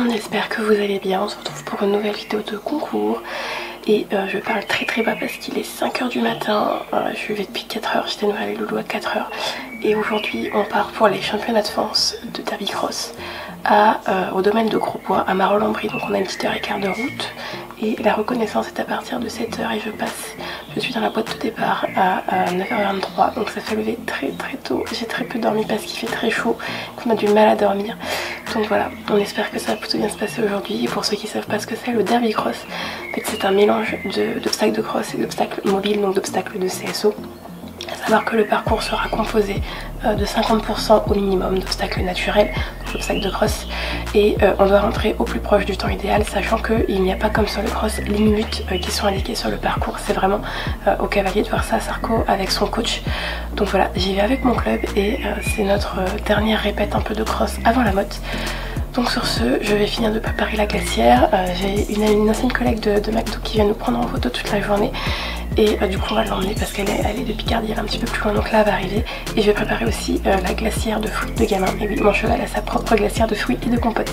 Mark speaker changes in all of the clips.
Speaker 1: monde, j'espère que vous allez bien. On se retrouve pour une nouvelle vidéo de concours. Et je parle très bas parce qu'il est 5 h du matin. Je suis levée depuis 4 h, j'étais nourrie les loulous à 4 h. Et aujourd'hui on part pour les championnats de France de derby cross au domaine de Grosbois à Marolles-en-Brie. Donc on a une petite heure et quart de route. Et la reconnaissance est à partir de 7 h et je suis dans la boîte de départ à 9 h 23. Donc ça fait lever très tôt. J'ai très peu dormi parce qu'il fait très chaud, qu'on a du mal à dormir. Donc voilà, on espère que ça va plutôt bien se passer aujourd'hui. Et pour ceux qui ne savent pas ce que c'est, le derby cross, en fait, c'est un mélange d'obstacles de cross et d'obstacles mobiles, donc d'obstacles de CSO. À savoir que le parcours sera composé de 50% au minimum d'obstacles naturels, d'obstacles de cross, et on doit rentrer au plus proche du temps idéal, sachant qu'il n'y a pas comme sur le cross les minutes qui sont indiquées sur le parcours. C'est vraiment au cavalier de voir ça, Sarko avec son coach. Donc voilà, j'y vais avec mon club et c'est notre dernière répète un peu de cross avant la motte. Donc sur ce, je vais finir de préparer la glacière. J'ai une ancienne collègue de McDo qui vient nous prendre en photo toute la journée. Et du coup on va l'emmener parce qu'elle est de Picardie, elle est un petit peu plus loin, donc là elle va arriver. Et je vais préparer aussi la glacière de fruits de gamin. Et oui, mon cheval a sa propre glacière de fruits et de compote.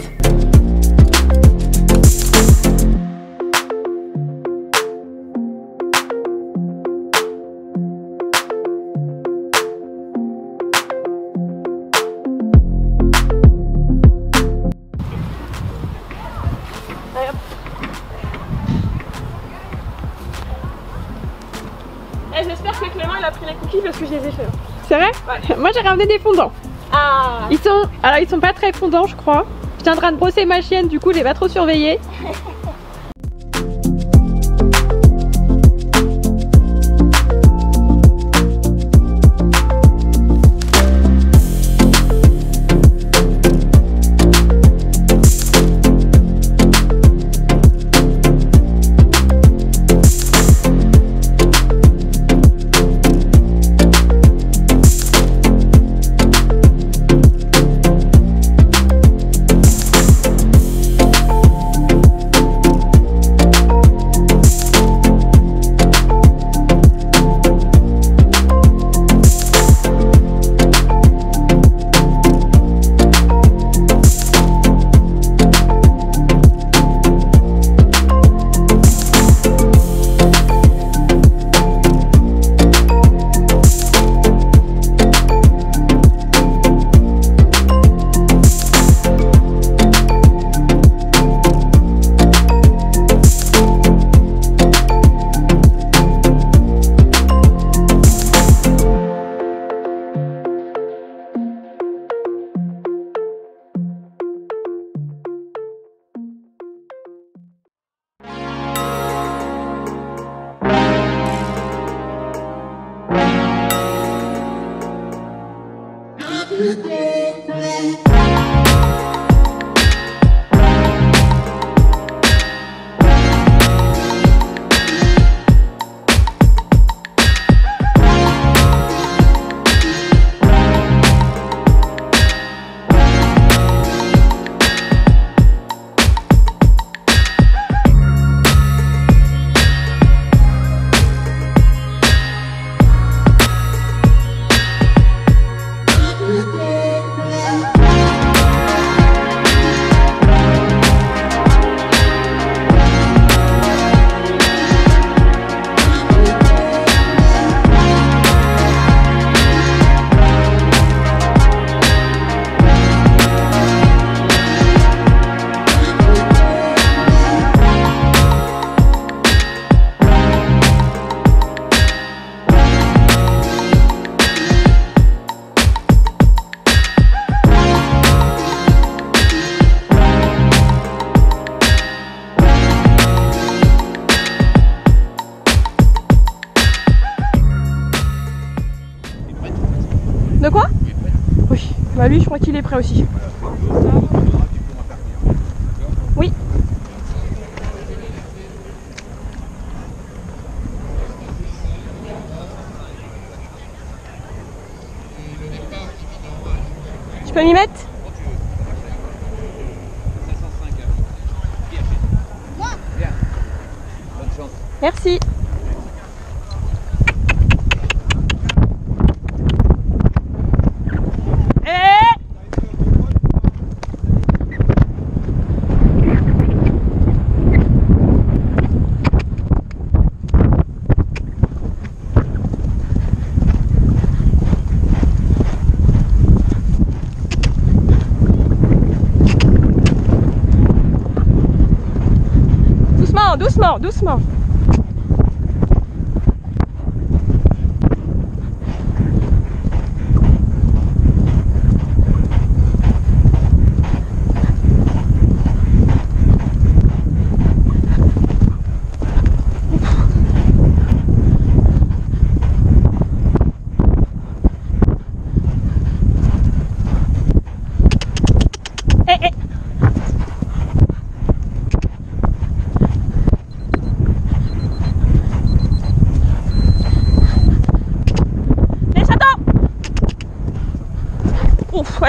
Speaker 2: J'espère que Clément il a pris les cookies parce que je les ai fait.
Speaker 3: C'est vrai? Ouais. Moi j'ai ramené des fondants.
Speaker 2: Ah.
Speaker 3: Ils sont pas très fondants je crois. J'étais en train de brosser ma chienne, du coup je l'ai pas trop surveillée. De quoi? Oui, bah lui je crois qu'il est prêt aussi. Oui. Je peux m'y mettre? Merci.
Speaker 2: Doucement, doucement, doucement.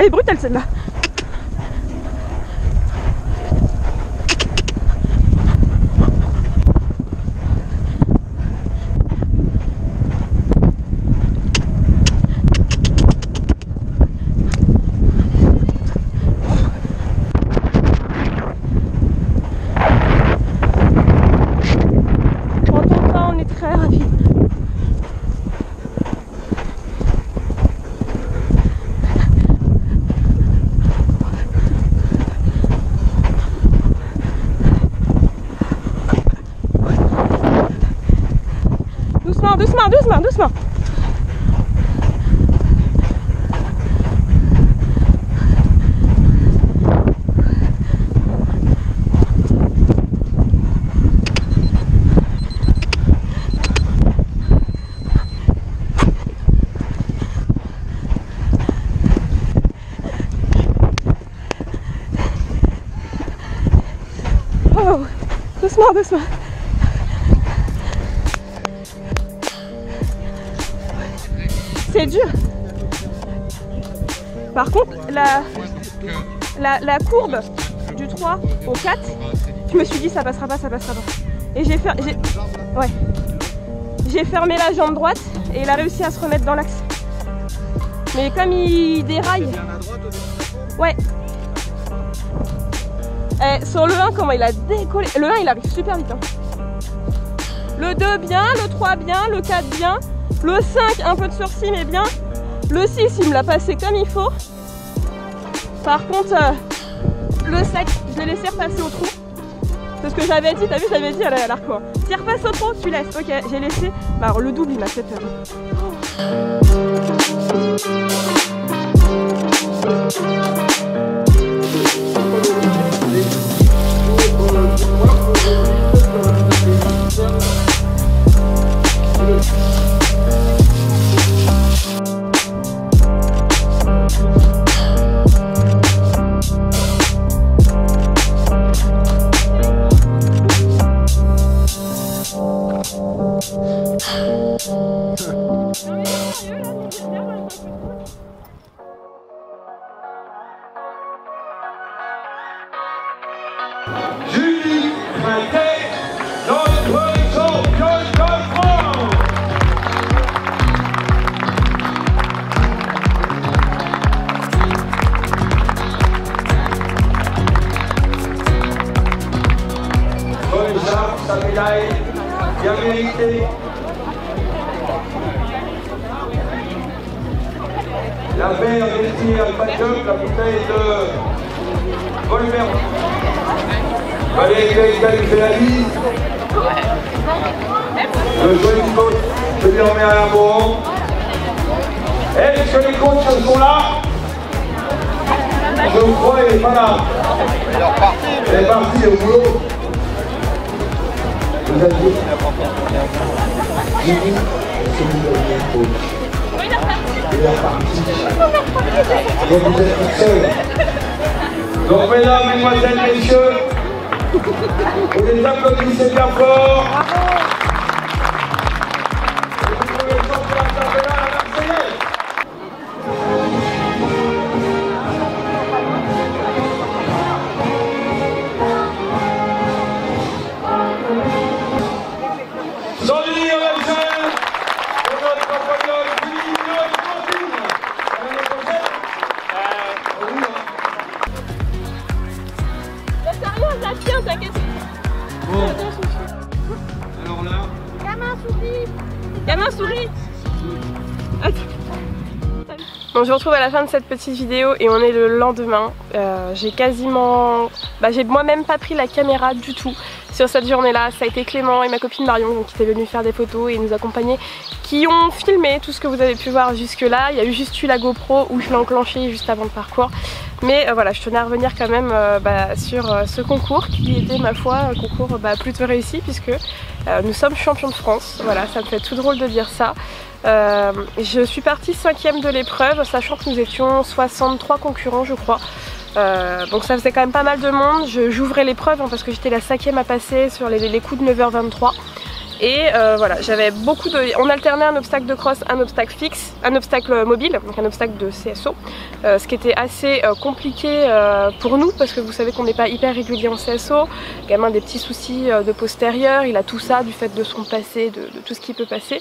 Speaker 2: Elle est brutale celle-là. En tout cas, on est très rapide. Doucement, doucement, doucement. Oh, doucement, doucement. C'est dur. Par contre, la courbe du 3 au 4, je me suis dit ça passera pas, ça passera pas. Et j'ai fermé la jambe droite et il a réussi à se remettre dans l'axe. Mais comme il déraille. Ouais. Et sur le 1, comment il a décollé. Le 1 il arrive super vite. Hein. Le 2 bien, le 3 bien, le 4 bien. Le 5, un peu de sursis mais bien. Le 6, il me l'a passé comme il faut. Par contre, le 7, je l'ai laissé repasser au trou. C'est ce que j'avais dit, t'as vu, j'avais dit à l'arco. Si il repasse au trou, tu laisses. Ok, j'ai laissé. Bah alors le double, il m'a fait peur.
Speaker 4: Julie Matet, notre championne de France. Bonne chance, sa médaille, bien méritée. La mère destinée à Patrick, la bouteille de Volmer. Allez, quelqu'un fait la vie. Le joli coach se lui remet à un bon. Est-ce que les coachs sont là? Je vous crois, il n'est pas là. Elle est partie au boulot. Vous êtes dit Jimmy, c'est le dernier coach. Il est parti. Et vous êtes tout seul. Donc, mesdames, mesdemoiselles, messieurs, vous les applaudissez bien fort. Et vous pouvez sortir la tabella à la Marseillaise. Sans lui, on va faire pour notre compagnonne Philippe Contine. À l'année prochaine.
Speaker 2: Sérieux, ça tient, t'inquiète.
Speaker 4: Bon. Alors là.
Speaker 2: Gamin souris. Gamin souris. Attends.
Speaker 1: Bon, je vous retrouve à la fin de cette petite vidéo et on est le lendemain. J'ai j'ai moi-même pas pris la caméra du tout sur cette journée-là. Ça a été Clément et ma copine Marion donc, qui étaient venus faire des photos et nous accompagner, qui ont filmé tout ce que vous avez pu voir jusque là. Il y a eu juste la GoPro où je l'ai enclenchée juste avant le parcours. Mais voilà, je tenais à revenir quand même sur ce concours qui était ma foi un concours plutôt réussi puisque nous sommes champions de France. Voilà, ça me fait tout drôle de dire ça. Je suis partie 5e de l'épreuve, sachant que nous étions 63 concurrents je crois. Donc ça faisait quand même pas mal de monde. J'ouvrais l'épreuve parce que j'étais la 5e à passer sur les coups de 9h23. Et voilà, j'avais beaucoup de... On alternait un obstacle de cross, un obstacle fixe, un obstacle mobile, donc un obstacle de CSO. Ce qui était assez compliqué pour nous parce que vous savez qu'on n'est pas hyper régulier en CSO. Gamin a des petits soucis de postérieur, il a tout ça du fait de son passé, de tout ce qui peut passer.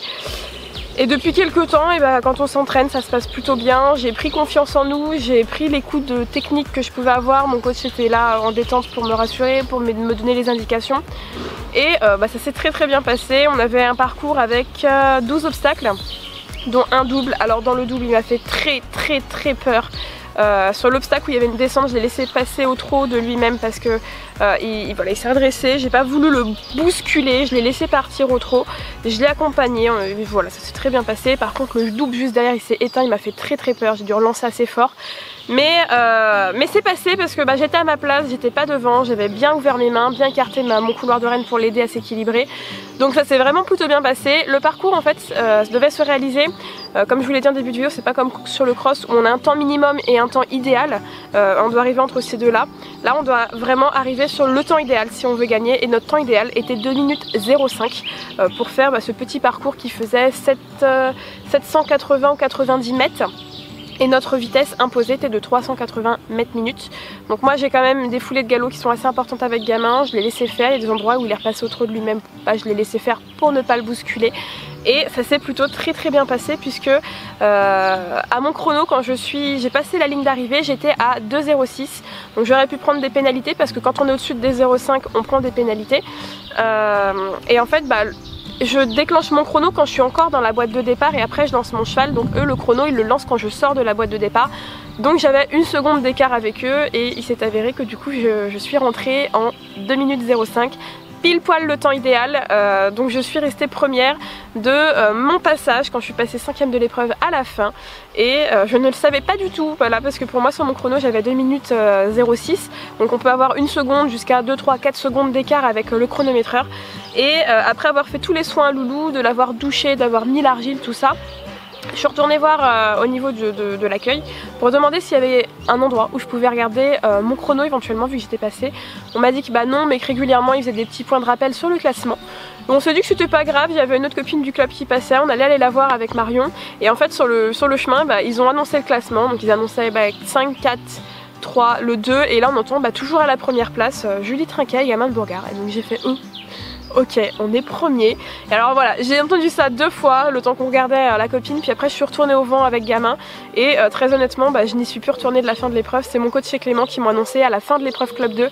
Speaker 1: Et depuis quelques temps, quand on s'entraîne, ça se passe plutôt bien. J'ai pris confiance en nous, j'ai pris les coups de technique que je pouvais avoir. Mon coach était là en détente pour me rassurer, pour me donner les indications. Et ça s'est très bien passé. On avait un parcours avec 12 obstacles, dont un double. Alors dans le double, il m'a fait très peur. Sur l'obstacle où il y avait une descente, je l'ai laissé passer au trot de lui-même parce que il s'est redressé, j'ai pas voulu le bousculer, je l'ai laissé partir au trot, je l'ai accompagné, voilà, ça s'est très bien passé. Par contre le double juste derrière il s'est éteint, il m'a fait très peur, j'ai dû relancer assez fort. Mais c'est passé parce que j'étais à ma place, j'étais pas devant, j'avais bien ouvert mes mains, bien écarté mon couloir de reine pour l'aider à s'équilibrer. Donc ça s'est vraiment plutôt bien passé. Le parcours en fait devait se réaliser, comme je vous l'ai dit en début de vidéo, c'est pas comme sur le cross où on a un temps minimum et un temps idéal. On doit arriver entre ces deux là. Là on doit vraiment arriver sur le temps idéal si on veut gagner. Et notre temps idéal était 2 minutes 05 pour faire ce petit parcours qui faisait 780 ou 90 mètres. Et notre vitesse imposée était de 380 mètres minutes. Donc moi j'ai quand même des foulées de galop qui sont assez importantes avec gamin. Je l'ai laissé faire, il y a des endroits où il est repassé au trot de lui-même. Je l'ai laissé faire pour ne pas le bousculer. Et ça s'est plutôt très bien passé puisque à mon chrono quand j'ai passé la ligne d'arrivée j'étais à 2,06. Donc j'aurais pu prendre des pénalités parce que quand on est au-dessus de 2,05 on prend des pénalités. Et en fait je déclenche mon chrono quand je suis encore dans la boîte de départ et après je lance mon cheval. Donc eux le chrono ils le lancent quand je sors de la boîte de départ. Donc j'avais 1 seconde d'écart avec eux et il s'est avéré que du coup je suis rentrée en 2 minutes 05. Pile poil le temps idéal, donc je suis restée première de mon passage quand je suis passée 5e de l'épreuve à la fin. Et je ne le savais pas du tout, voilà, parce que pour moi sur mon chrono j'avais 2 minutes 06. Donc on peut avoir 1 seconde jusqu'à 2, 3, 4 secondes d'écart avec le chronométreur. Et après avoir fait tous les soins à Loulou, de l'avoir douché, d'avoir mis l'argile, tout ça, je suis retournée voir au niveau de l'accueil pour demander s'il y avait un endroit où je pouvais regarder mon chrono éventuellement vu que j'étais passée. On m'a dit que non, mais que régulièrement ils faisaient des petits points de rappel sur le classement. Donc on s'est dit que c'était pas grave, il y avait une autre copine du club qui passait, on allait aller la voir avec Marion. Et en fait sur le chemin ils ont annoncé le classement, donc ils annonçaient 5, 4, 3, le 2 et là on entend toujours à la première place Julie Trinquet et Gamin de Bourgard. Et donc j'ai fait ok, on est premier. Et alors voilà, j'ai entendu ça 2 fois, le temps qu'on regardait la copine, puis après je suis retournée au vent avec gamin. Et très honnêtement, je n'y suis plus retournée de la fin de l'épreuve. C'est mon coach chez Clément qui m'a annoncé à la fin de l'épreuve Club 2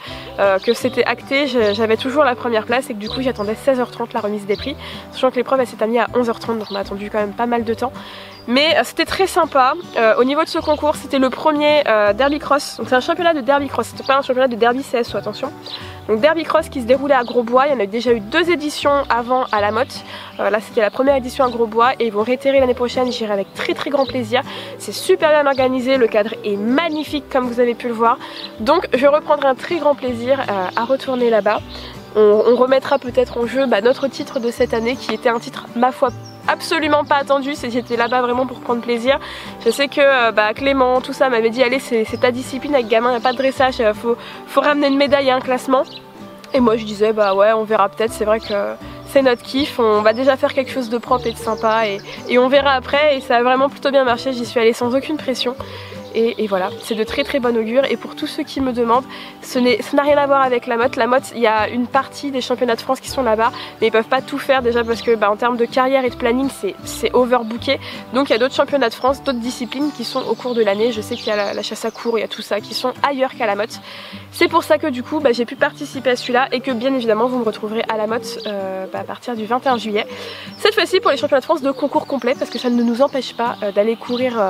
Speaker 1: que c'était acté, j'avais toujours la première place et que du coup j'attendais 16h30 la remise des prix. Sachant que l'épreuve elle s'est terminée à 11h30, donc on a attendu quand même pas mal de temps. Mais c'était très sympa. Au niveau de ce concours, c'était le premier Derby Cross. Donc c'est un championnat de Derby Cross, c'était pas un championnat de Derby CSO, attention. Donc Derby Cross qui se déroulait à Grosbois, il y en a déjà eu 2 éditions avant à la Motte. Là c'était la première édition à Grosbois et ils vont réitérer l'année prochaine, j'irai avec très grand plaisir. C'est super bien organisé, le cadre est magnifique comme vous avez pu le voir. Donc je reprendrai un très grand plaisir à retourner là-bas. On remettra peut-être en jeu notre titre de cette année qui était un titre ma foi absolument pas attendu, j'étais là-bas vraiment pour prendre plaisir. Je sais que Clément, tout ça m'avait dit allez c'est ta discipline avec gamin, il n'y a pas de dressage, faut ramener une médaille et un classement. Et moi je disais ouais on verra peut-être, c'est vrai que c'est notre kiff, on va déjà faire quelque chose de propre et de sympa et on verra après et ça a vraiment plutôt bien marché, j'y suis allée sans aucune pression. Et voilà, c'est de très bon augure. Et pour tous ceux qui me demandent, ça n'a rien à voir avec la Motte. La Motte, il y a une partie des championnats de France qui sont là-bas, mais ils peuvent pas tout faire déjà parce que en termes de carrière et de planning, c'est overbooké. Donc il y a d'autres championnats de France, d'autres disciplines qui sont au cours de l'année. Je sais qu'il y a la chasse à courre, il y a tout ça qui sont ailleurs qu'à la Motte. C'est pour ça que du coup, j'ai pu participer à celui-là et que bien évidemment vous me retrouverez à la Motte à partir du 21 juillet. Cette fois-ci pour les championnats de France de concours complet parce que ça ne nous empêche pas d'aller courir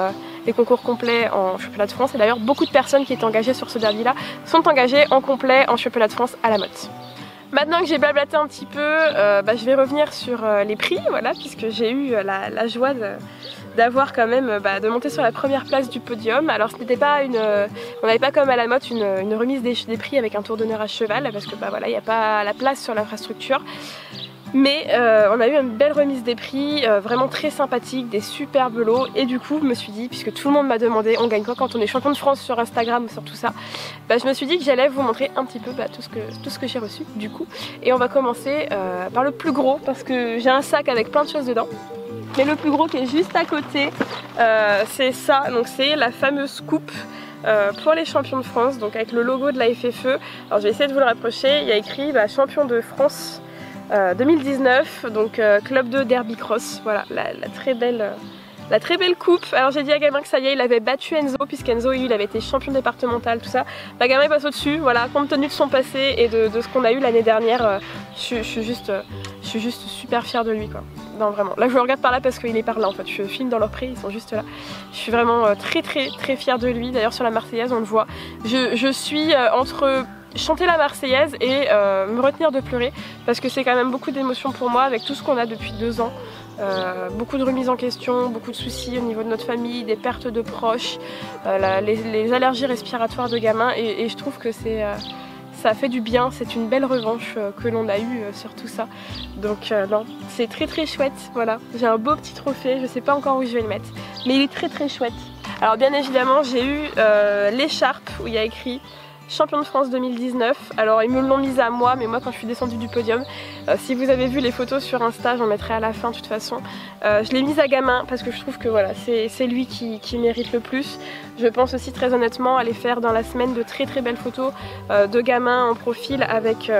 Speaker 2: les concours complets en championnat de France. Et d'ailleurs beaucoup de personnes qui étaient engagées sur ce derby là sont engagées en complet en championnat de France à la Motte. Maintenant que j'ai blablaté un petit peu, je vais revenir sur les prix, voilà, puisque j'ai eu la joie d'avoir quand même, de monter sur la première place du podium. Alors ce n'était pas on n'avait pas comme à la Motte une remise des prix avec un tour d'honneur à cheval, parce que voilà, il n'y a pas la place sur l'infrastructure. Mais on a eu une belle remise des prix, vraiment très sympathique, des superbes lots. Et du coup je me suis dit, puisque tout le monde m'a demandé on gagne quoi quand on est champion de France sur Instagram, sur tout ça, je me suis dit que j'allais vous montrer un petit peu tout ce que j'ai reçu du coup. Et on va commencer par le plus gros, parce que j'ai un sac avec plein de choses dedans. Mais le plus gros qui est juste à côté, c'est ça, donc c'est la fameuse coupe pour les champions de France, donc avec le logo de la FFE. Alors je vais essayer de vous le rapprocher, il y a écrit champion de France 2019, donc Club 2 Derby Cross, voilà la très belle coupe. Alors j'ai dit à Gamin que ça y est, il avait battu Enzo, puisqu'Enzo il avait été champion départemental, tout ça. Gamin il passe au-dessus, voilà, compte tenu de son passé et de ce qu'on a eu l'année dernière, je suis juste super fière de lui quoi. Non vraiment, là je le regarde par là parce qu'il est par là en fait, je filme dans leur prix, ils sont juste là. Je suis vraiment très fière de lui, d'ailleurs sur la Marseillaise on le voit. Je suis entre chanter la Marseillaise et me retenir de pleurer, parce que c'est quand même beaucoup d'émotions pour moi avec tout ce qu'on a depuis 2 ans. Beaucoup de remises en question, beaucoup de soucis au niveau de notre famille, des pertes de proches, les allergies respiratoires de Gamin, et je trouve que ça fait du bien, c'est une belle revanche que l'on a eue sur tout ça. Donc non, c'est très chouette, voilà. J'ai un beau petit trophée, je sais pas encore où je vais le mettre, mais il est très chouette. Alors bien évidemment j'ai eu l'écharpe où il y a écrit champion de France 2019, alors ils me l'ont mise à moi, mais moi quand je suis descendue du podium, si vous avez vu les photos sur Insta, j'en mettrai à la fin de toute façon, je l'ai mise à Gamin parce que je trouve que voilà, c'est lui qui mérite le plus. Je pense aussi très honnêtement aller faire dans la semaine de très belles photos de Gamin en profil avec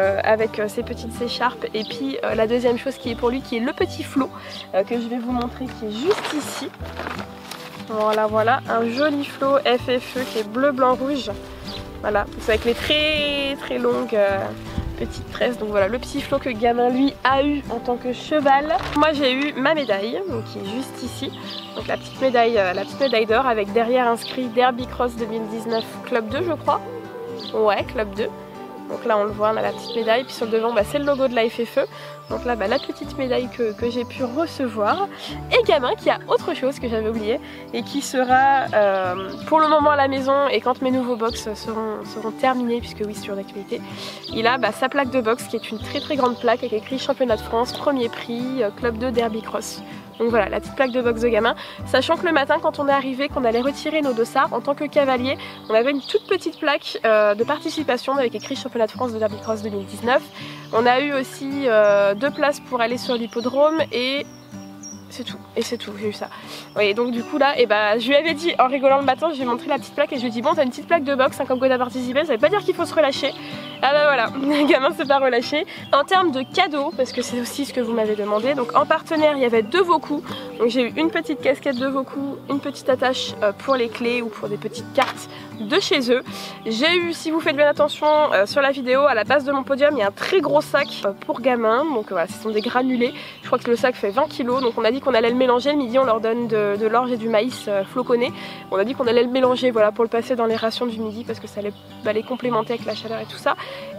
Speaker 2: ses petites écharpes, et puis la deuxième chose qui est pour lui, qui est le petit flot que je vais vous montrer, qui est juste ici. Voilà, un joli flot FFE qui est bleu, blanc, rouge. Voilà, c'est avec les très longues petites tresses. Donc voilà, le petit flot que Gamin lui a eu en tant que cheval. Moi j'ai eu ma médaille, donc qui est juste ici. Donc la petite médaille d'or avec derrière inscrit Derby Cross 2019 Club 2 je crois. Ouais, Club 2. Donc là on le voit, on a la petite médaille, puis sur le devant c'est le logo de la FFE. Donc là la petite médaille que j'ai pu recevoir. Et Gamin qui a autre chose que j'avais oublié et qui sera pour le moment à la maison, et quand mes nouveaux box seront terminés, puisque oui c'est toujours d'actualité, il a sa plaque de box qui est une très grande plaque avec écrit championnat de France, premier prix, Club 2 Derby Cross. Donc voilà, la petite plaque de boxe de Gamin. Sachant que le matin quand on est arrivé, qu'on allait retirer nos dossards, en tant que cavalier, on avait une toute petite plaque de participation avec écrit championnat de France de Derby Cross 2019. On a eu aussi 2 places pour aller sur l'hippodrome, et c'est tout, j'ai eu ça. Oui, donc du coup là, je lui avais dit en rigolant le matin, je lui ai montré la petite plaque et je lui ai dit bon, t'as une petite plaque de boxe, comme quoi t'as participé, ça veut pas dire qu'il faut se relâcher. Ah voilà, Gamin s'est pas relâché. En termes de cadeaux, parce que c'est aussi ce que vous m'avez demandé, donc en partenaire il y avait 2 Vaucous. Donc j'ai eu une petite casquette de Vaucous, une petite attache pour les clés ou pour des petites cartes de chez eux. J'ai eu, si vous faites bien attention sur la vidéo, à la base de mon podium il y a un très gros sac pour Gamin. Donc voilà, ce sont des granulés, je crois que le sac fait 20 kg. Donc on a dit qu'on allait le mélanger, le midi on leur donne de l'orge et du maïs floconné. On a dit qu'on allait le mélanger, voilà, pour le passer dans les rations du midi, parce que ça allait les complémenter avec la chaleur et tout ça.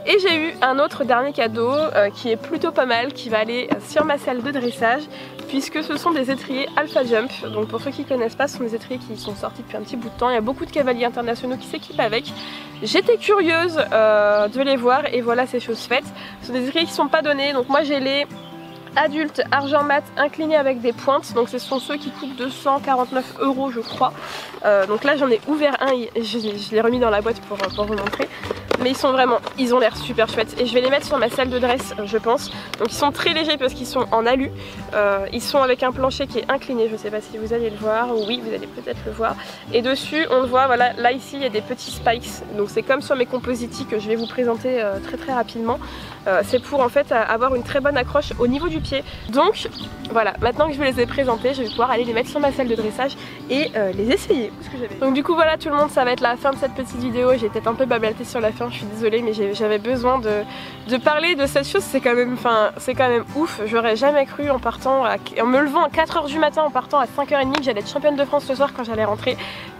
Speaker 2: Et j'ai eu un autre dernier cadeau qui est plutôt pas mal, qui va aller sur ma salle de dressage, puisque ce sont des étriers Alpha Jump. Donc pour ceux qui connaissent pas, ce sont des étriers qui sont sortis depuis un petit bout de temps. Il y a beaucoup de cavaliers internationaux qui s'équipent avec. J'étais curieuse de les voir, et voilà, c'est chose faite. Ce sont des étriers qui sont pas donnés, donc moi j'ai les adultes argent mat inclinés avec des pointes, donc ce sont ceux qui coûtent 249 € je crois. Donc là j'en ai ouvert un, je l'ai remis dans la boîte pour vous montrer. Mais ils ont l'air super chouettes, et je vais les mettre sur ma salle de dress je pense. Donc ils sont très légers parce qu'ils sont en alu, ils sont avec un plancher qui est incliné, je sais pas si vous allez le voir, oui vous allez peut-être le voir. Et dessus on le voit, voilà, là ici il y a des petits spikes, donc c'est comme sur mes Compositi que je vais vous présenter très rapidement. C'est pour en fait avoir une très bonne accroche au niveau du pied. Donc voilà, maintenant que je vous les ai présentés, je vais pouvoir aller les mettre sur ma salle de dressage et les essayer. Donc du coup voilà tout le monde, ça va être la fin de cette petite vidéo. J'ai peut-être un peu bablaté sur la fin, je suis désolée, mais j'avais besoin de parler de cette chose. C'est quand même ouf. J'aurais jamais cru en me levant à 4 h du matin, en partant à 5 h 30 que j'allais être championne de France ce soir quand j'allais rentrer.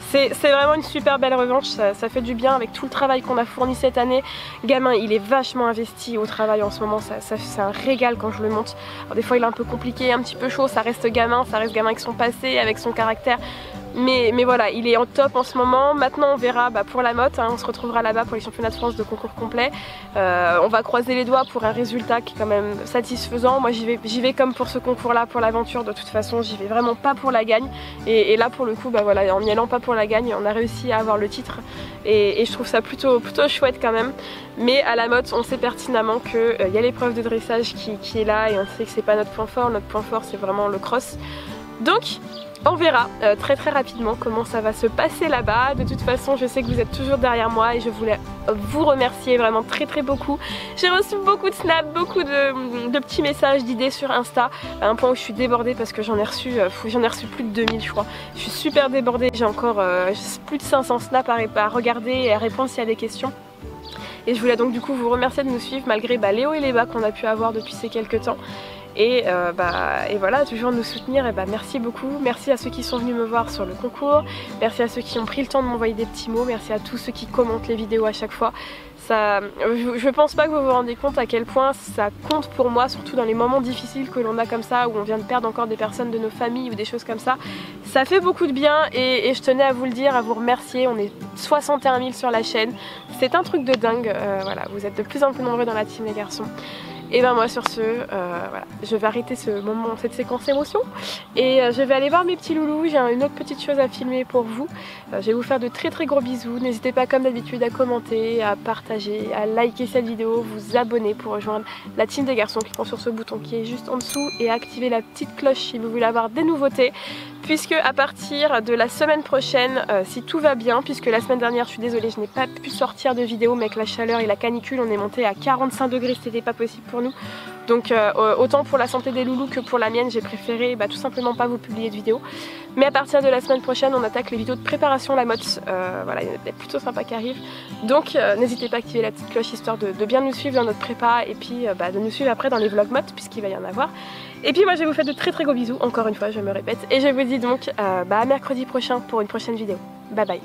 Speaker 2: C'est vraiment une super belle revanche, ça fait du bien avec tout le travail qu'on a fourni cette année. Gamin, il est vachement investi au travail en ce moment, c'est un régal quand je le monte. Alors des fois il est un peu compliqué, un petit peu chaud, ça reste gamin avec son passé, avec son caractère. Mais voilà, il est en top en ce moment. Maintenant on verra pour la motte, hein, on se retrouvera là-bas pour les championnats de France de concours complet. On va croiser les doigts pour un résultat qui est quand même satisfaisant. Moi j'y vais comme pour ce concours là, pour l'aventure. De toute façon j'y vais vraiment pas pour la gagne. Et là pour le coup, voilà, en n'y allant pas pour la gagne, on a réussi à avoir le titre. Et je trouve ça plutôt chouette quand même. Mais à la motte on sait pertinemment qu'il y a l'épreuve de dressage qui est là. Et on sait que c'est pas notre point fort c'est vraiment le cross. Donc on verra très rapidement comment ça va se passer là-bas. De toute façon je sais que vous êtes toujours derrière moi et je voulais vous remercier vraiment très beaucoup. J'ai reçu beaucoup de snaps, beaucoup de petits messages, d'idées sur Insta, à un point où je suis débordée parce que j'en ai reçu plus de 2000 je crois. Je suis super débordée, j'ai encore plus de 500 snaps à regarder et à répondre s'il y a des questions. Et je voulais donc du coup vous remercier de nous suivre malgré les hauts et les bas qu'on a pu avoir depuis ces quelques temps. Et voilà, toujours nous soutenir, merci beaucoup. Merci à ceux qui sont venus me voir sur le concours, merci à ceux qui ont pris le temps de m'envoyer des petits mots, merci à tous ceux qui commentent les vidéos à chaque fois. Je pense pas que vous vous rendez compte à quel point ça compte pour moi, surtout dans les moments difficiles que l'on a comme ça, où on vient de perdre encore des personnes de nos familles ou des choses comme ça. Ça fait beaucoup de bien et je tenais à vous le dire, à vous remercier. On est 61 000 sur la chaîne, c'est un truc de dingue. Voilà, vous êtes de plus en plus nombreux dans la team les garçons. Et moi sur ce, voilà, je vais arrêter cette séquence émotion et je vais aller voir mes petits loulous. J'ai une autre petite chose à filmer pour vous. Je vais vous faire de très gros bisous. N'hésitez pas comme d'habitude à commenter, à partager, à liker cette vidéo, vous abonner pour rejoindre la team des garçons en cliquant sur ce bouton qui est juste en dessous et activer la petite cloche si vous voulez avoir des nouveautés. Puisque à partir de la semaine prochaine, si tout va bien, puisque la semaine dernière je suis désolée je n'ai pas pu sortir de vidéo mais avec la chaleur et la canicule on est monté à 45 degrés, c'était pas possible pour nous. Donc autant pour la santé des loulous que pour la mienne j'ai préféré tout simplement pas vous publier de vidéo. Mais à partir de la semaine prochaine on attaque les vidéos de préparation la motte, voilà, il y en a des plutôt sympas qui arrivent. Donc n'hésitez pas à activer la petite cloche histoire de bien nous suivre dans notre prépa et puis de nous suivre après dans les vlogs motte puisqu'il va y en avoir. Et puis moi je vous fais de très gros bisous, encore une fois je me répète, et je vous dis donc à mercredi prochain pour une prochaine vidéo. Bye bye.